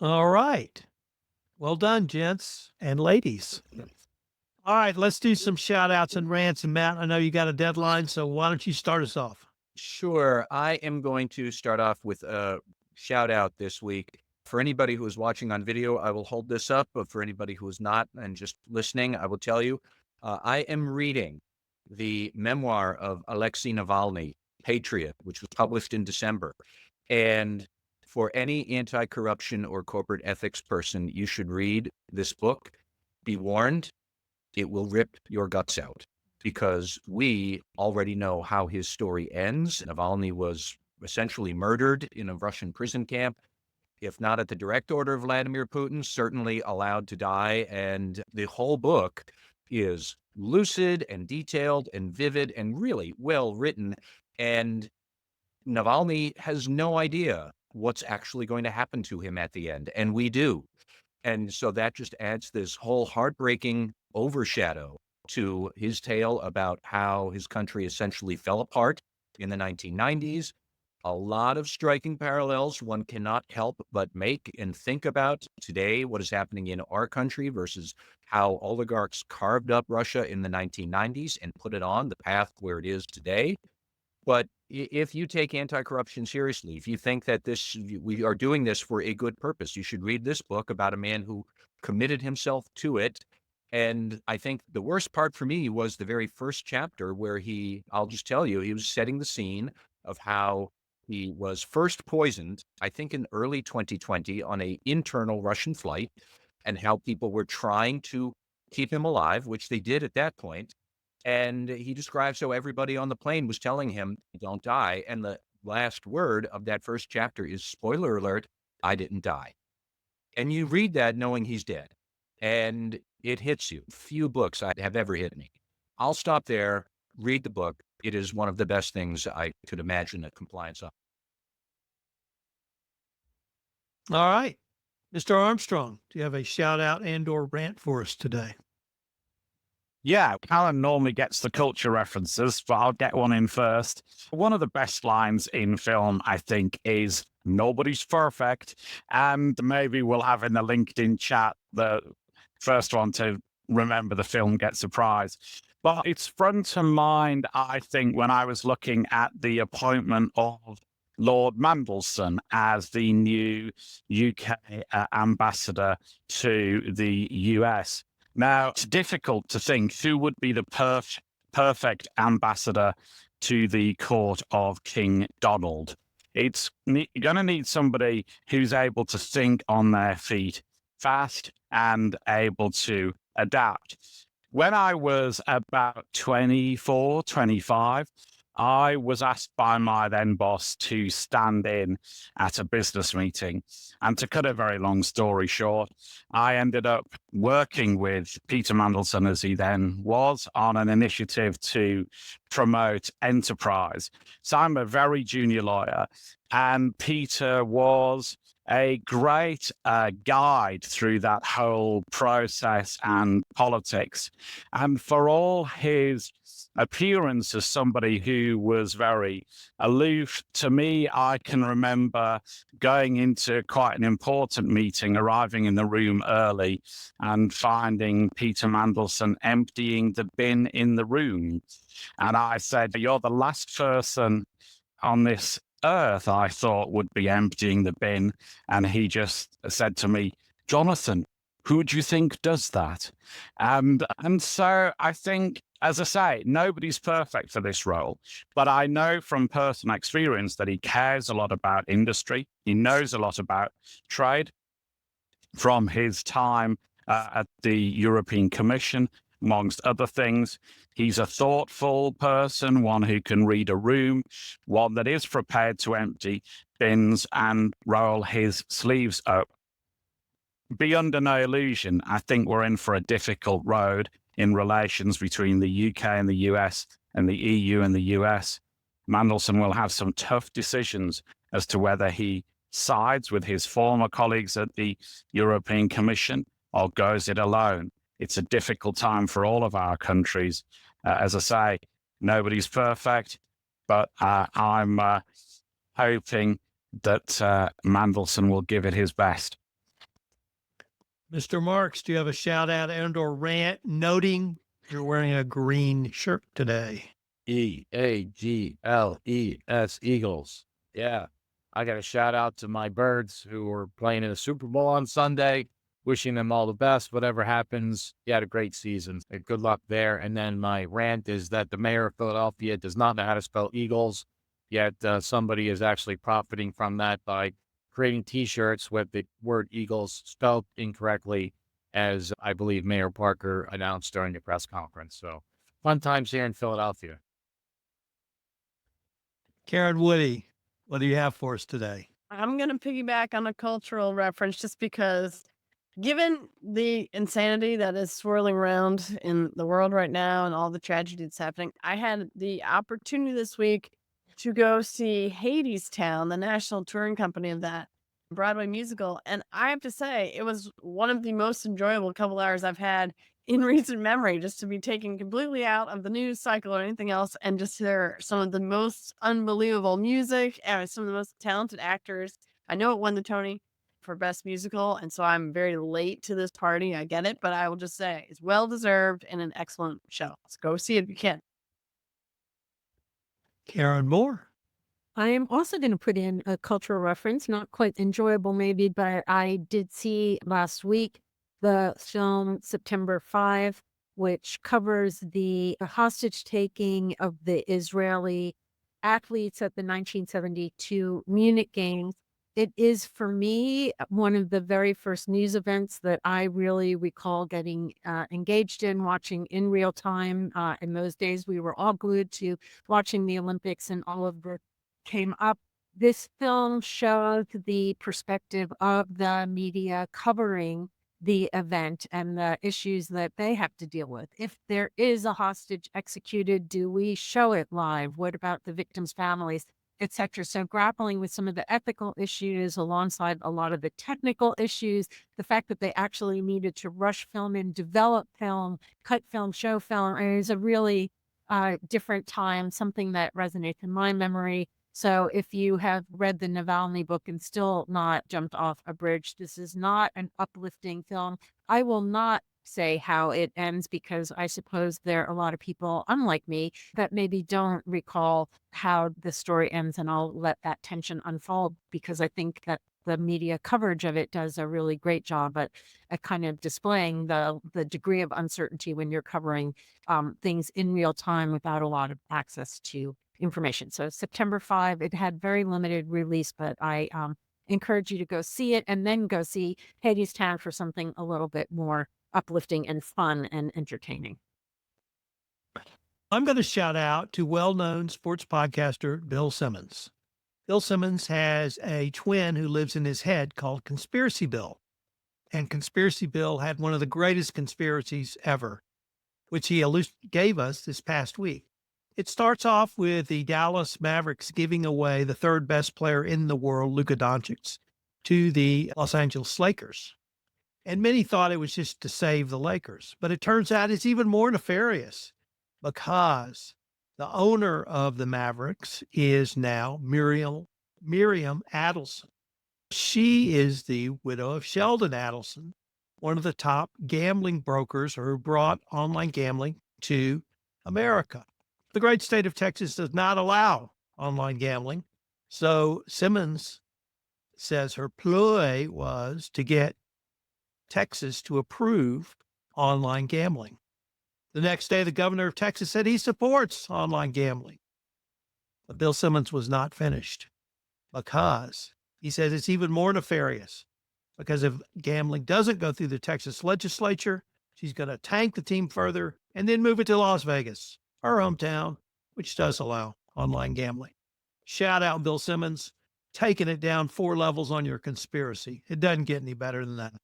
All right. Well done, gents and ladies. All right, let's do some shout outs and rants. And Matt, I know you got a deadline, so why don't you start us off? Sure. I am going to start off with a shout out this week. For anybody who is watching on video, I will hold this up. But for anybody who is not and just listening, I will tell you I am reading the memoir of Alexei Navalny, Patriot, which was published in December. And for any anti corruption or corporate ethics person, you should read this book. Be warned, it will rip your guts out because we already know how his story ends. Navalny was essentially murdered in a Russian prison camp, if not at the direct order of Vladimir Putin, certainly allowed to die. And the whole book is lucid and detailed and vivid and really well written. And Navalny has no idea what's actually going to happen to him at the end. And we do. And so that just adds this whole heartbreaking overshadow to his tale about how his country essentially fell apart in the 1990s. A lot of striking parallels one cannot help but make and think about today, what is happening in our country versus how oligarchs carved up Russia in the 1990s and put it on the path where it is today. But if you take anti-corruption seriously, if you think that we are doing this for a good purpose, you should read this book about a man who committed himself to it. And I think the worst part for me was the very first chapter where I'll just tell you, he was setting the scene of how he was first poisoned, I think in early 2020 on a internal Russian flight, and how people were trying to keep him alive, which they did at that point. And he describes how everybody on the plane was telling him, "Don't die." And the last word of that first chapter is, spoiler alert, "I didn't die." And you read that knowing he's dead, and it hits you. Few books I have ever hit me. I'll stop there, read the book. It is one of the best things I could imagine a compliance of. All right. Mr. Armstrong, do you have a shout out and or rant for us today? Yeah, Alan normally gets the culture references, but I'll get one in first. One of the best lines in film, I think, is nobody's perfect. And maybe we'll have in the LinkedIn chat the first one to remember the film gets a prize. But it's front of mind, I think, when I was looking at the appointment of Lord Mandelson as the new UK ambassador to the US. Now, it's difficult to think who would be the perfect ambassador to the court of King Donald. It's going to need somebody who's able to think on their feet fast and able to adapt. When I was about 24, 25, I was asked by my then boss to stand in at a business meeting. And to cut a very long story short, I ended up working with Peter Mandelson, as he then was, on an initiative to promote enterprise. So I'm a very junior lawyer, and Peter was a great guide through that whole process and politics. And for all his appearance as somebody who was very aloof, to me, I can remember going into quite an important meeting, arriving in the room early and finding Peter Mandelson emptying the bin in the room. And I said, "You're the last person on this earth I thought would be emptying the bin." And he just said to me, "Jonathan, who do you think does that?" And so I think, as I say, nobody's perfect for this role, but I know from personal experience that he cares a lot about industry. He knows a lot about trade from his time at the European Commission, amongst other things. He's a thoughtful person, one who can read a room, one that is prepared to empty bins and roll his sleeves up. Be under no illusion, I think we're in for a difficult road in relations between the UK and the US and the EU and the US. Mandelson will have some tough decisions as to whether he sides with his former colleagues at the European Commission or goes it alone. It's a difficult time for all of our countries. As I say, nobody's perfect, but I'm hoping that Mandelson will give it his best. Mr. Marks, do you have a shout out and or rant noting you're wearing a green shirt today? EAGLES Eagles. Yeah. I got a shout out to my birds who were playing in the Super Bowl on Sunday. Wishing them all the best, whatever happens. You had a great season. Good luck there. And then my rant is that the mayor of Philadelphia does not know how to spell Eagles, yet somebody is actually profiting from that by creating T-shirts with the word Eagles spelled incorrectly, as I believe Mayor Parker announced during the press conference. So fun times here in Philadelphia. Karen Woody, what do you have for us today? I'm going to piggyback on a cultural reference just because, given the insanity that is swirling around in the world right now and all the tragedy that's happening, I had the opportunity this week to go see Hadestown, the national touring company of that Broadway musical. And I have to say, it was one of the most enjoyable couple hours I've had in recent memory, just to be taken completely out of the news cycle or anything else and just hear some of the most unbelievable music and some of the most talented actors. I know it won the Tony for Best Musical, and so I'm very late to this party. I get it, but I will just say it's well deserved and an excellent show. So go see it if you can. Karen Moore. I am also going to put in a cultural reference, not quite enjoyable maybe, but I did see last week the film September 5, which covers the hostage taking of the Israeli athletes at the 1972 Munich Games. It is, for me, one of the very first news events that I really recall getting engaged in, watching in real time. In those days, we were all glued to watching the Olympics, and all of the came up. This film showed the perspective of the media covering the event and the issues that they have to deal with. If there is a hostage executed, do we show it live? What about the victims' families, etc.? So grappling with some of the ethical issues alongside a lot of the technical issues, the fact that they actually needed to rush film and develop film, cut film, show film, is a really different time, something that resonates in my memory. So if you have read the Navalny book and still not jumped off a bridge, this is not an uplifting film. I will not say how it ends because I suppose there are a lot of people, unlike me, that maybe don't recall how the story ends, and I'll let that tension unfold because I think that the media coverage of it does a really great job at kind of displaying the degree of uncertainty when you're covering things in real time without a lot of access to information. So September 5, it had very limited release, but I encourage you to go see it and then go see Hadestown for something a little bit more uplifting and fun and entertaining. I'm going to shout out to well-known sports podcaster Bill Simmons. Bill Simmons has a twin who lives in his head called Conspiracy Bill. And Conspiracy Bill had one of the greatest conspiracies ever, which he gave us this past week. It starts off with the Dallas Mavericks giving away the third best player in the world, Luka Doncic, to the Los Angeles Lakers. And many thought it was just to save the Lakers, but it turns out it's even more nefarious because the owner of the Mavericks is now Miriam Adelson. She is the widow of Sheldon Adelson, one of the top gambling brokers who brought online gambling to America. The great state of Texas does not allow online gambling. So Simmons says her ploy was to get Texas to approve online gambling. The next day, the governor of Texas said he supports online gambling. But Bill Simmons was not finished because he says it's even more nefarious because if gambling doesn't go through the Texas legislature, she's going to tank the team further and then move it to Las Vegas, her hometown, which does allow online gambling. Shout out Bill Simmons, taking it down 4 levels on your conspiracy. It doesn't get any better than that.